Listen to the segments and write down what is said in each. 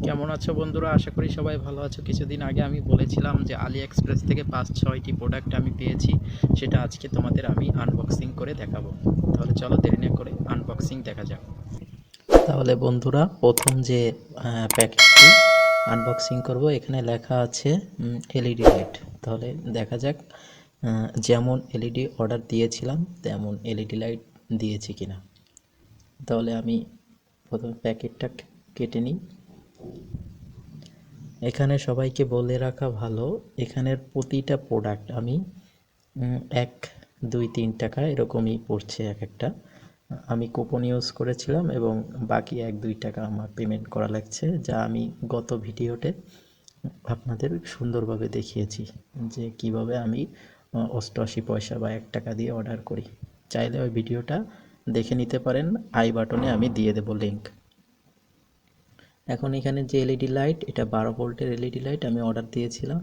কেমন আছো বন্ধুরা? আশা করি সবাই ভালো আছো। কিছুদিন আগে আমি বলেছিলাম যে আলি এক্সপ্রেস থেকে ৫-৬টি প্রোডাক্ট আমি পেয়েছি, সেটা আজকে তোমাদের আমি আনবক্সিং করে দেখাবো। তাহলে চলো দেরি না করে আনবক্সিং দেখা যাক। তাহলে বন্ধুরা, প্রথম যে প্যাকেটটি আনবক্সিং করব, এখানে লেখা আছে এলইডি লাইট। তাহলে দেখা যাক যেমন এলইডি অর্ডার দিয়েছিলাম তেমন এলইডি লাইট দিয়েছি কিনা। তাহলে আমি প্রথমে প্যাকেটটা কেটে নিই। এখানে সবাইকে বলে রাখা ভালো, এখানের প্রতিটা প্রোডাক্ট আমি 1, 2, 3 টাকা এরকমই পড়ছে এক একটা। আমি কুপন ইউজ করেছিলাম এবং বাকি 1-2 টাকা আমার পেমেন্ট করা লাগছে, যা আমি গত ভিডিওতে আপনাদের সুন্দরভাবে দেখিয়েছি যে কিভাবে আমি 88 পয়সা বা 1 টাকা দিয়ে অর্ডার করি। চাইলে ওই ভিডিওটা দেখে নিতে পারেন, আই বাটনে আমি দিয়ে দেব লিঙ্ক। এখন এখানে যে এলইডি লাইট, এটা 12 ভোল্টের এলইডি লাইট আমি অর্ডার দিয়েছিলাম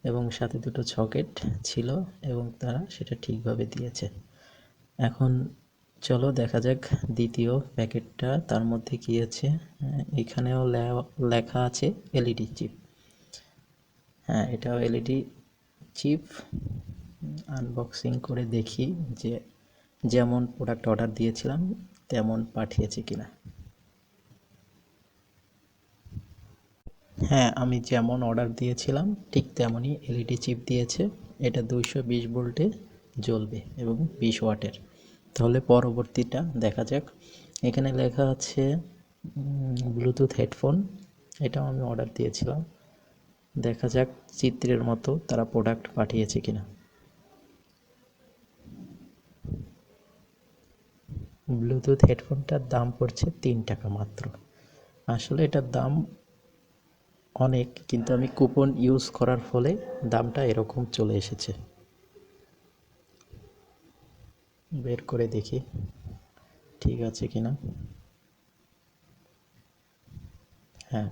এবং সাথে দুটো সকেট ছিল এবং তারা সেটা ঠিকভাবে দিয়েছে। এখন চলো দেখা যাক দ্বিতীয় প্যাকেটটা, তার মধ্যে কী আছে। এখানেও লেখা আছে এলইডি চিপ। হ্যাঁ, এটাও এলইডি চিপ। আনবক্সিং করে দেখি যে যেমন প্রোডাক্ট অর্ডার দিয়েছিলাম তেমন পাঠিয়েছে কিনা। হ্যাঁ, আমি যেমন অর্ডার দিয়েছিলাম ঠিক তেমনই এলইডি চিপ দিয়েছে। এটা 220 ভোল্টে জ্বলবে এবং 20 ওয়াটের। তাহলে পরবর্তীটা দেখা যাক। এখানে লেখা আছে ব্লুটুথ হেডফোন। এটাও আমি অর্ডার দিয়েছিলাম। দেখা যাক চিত্রের মতো তারা প্রোডাক্ট পাঠিয়েছে কিনা। ব্লুটুথ হেডফোনটার দাম পড়ছে 3 টাকা মাত্র। আসলে এটার দাম অনেক, কিন্তু আমি কুপন ইউজ করার ফলে দামটা এরকম চলে এসেছে। বের করে দেখি ঠিক আছে কিনা। হ্যাঁ,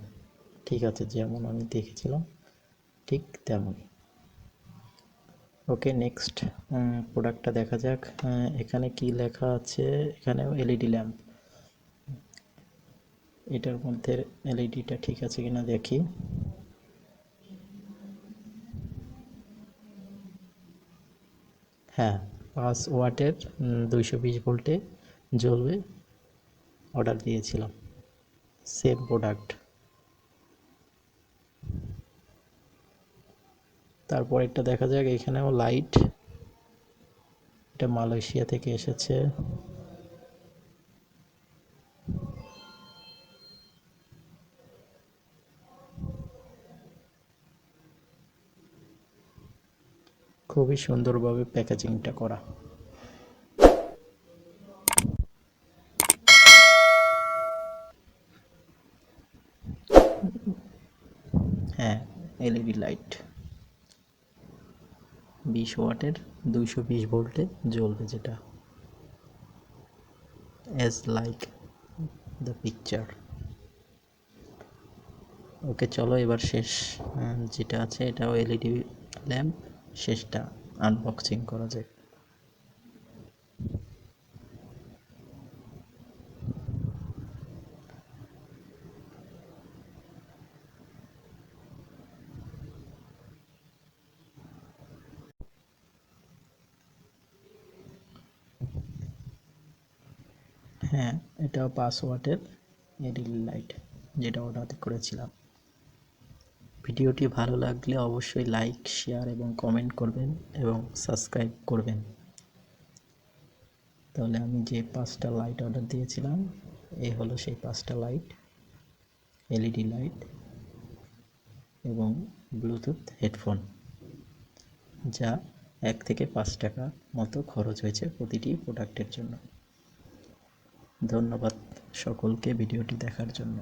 ঠিক আছে, যেমন আমি দেখেছিলাম ঠিক তেমনই। ওকে, নেক্সট প্রোডাক্টটা দেখা যাক। এখানে কি লেখা আছে, এখানেও এলইডি ল্যাম্প। এটার মধ্যে এলইডিটা ঠিক আছে কিনা দেখি। হ্যাঁ, 5 ওয়াটের 220 ভোল্টে জ্বলবে। অর্ডার দিয়েছিলাম সেম প্রোডাক্ট। তারপর একটা দেখা যাক, এখানেও লাইট। এটা মালয়েশিয়া থেকে এসেছে। খুবই সুন্দরভাবে প্যাকেজিংটা করা। হ্যাঁ, এলইডি লাইট 20 ওয়াটের 220 ভোল্টে জ্বলবে, যেটা অ্যাজ লাইক দ্য পিকচার। ওকে, চলো এবার শেষ যেটা আছে, এটাও এলইডি ল্যাম্প, শেষটা আনবক্সিং করা যায়। হ্যাঁ, এটাও 5 ওয়াটের এলইডি লাইট, যেটা অর্ডার করেছিলাম। ভিডিওটি ভালো লাগলে অবশ্যই লাইক, শেয়ার এবং কমেন্ট করবেন এবং সাবস্ক্রাইব করবেন। তাহলে আমি যে 5টা লাইট অর্ডার দিয়েছিলাম, এই হলো সেই 5টা লাইট, এলইডি লাইট এবং ব্লুটুথ হেডফোন, যা 1 থেকে 5 টাকা মতো খরচ হয়েছে প্রতিটি প্রোডাক্টের জন্য। ধন্যবাদ সকলকে ভিডিওটি দেখার জন্য।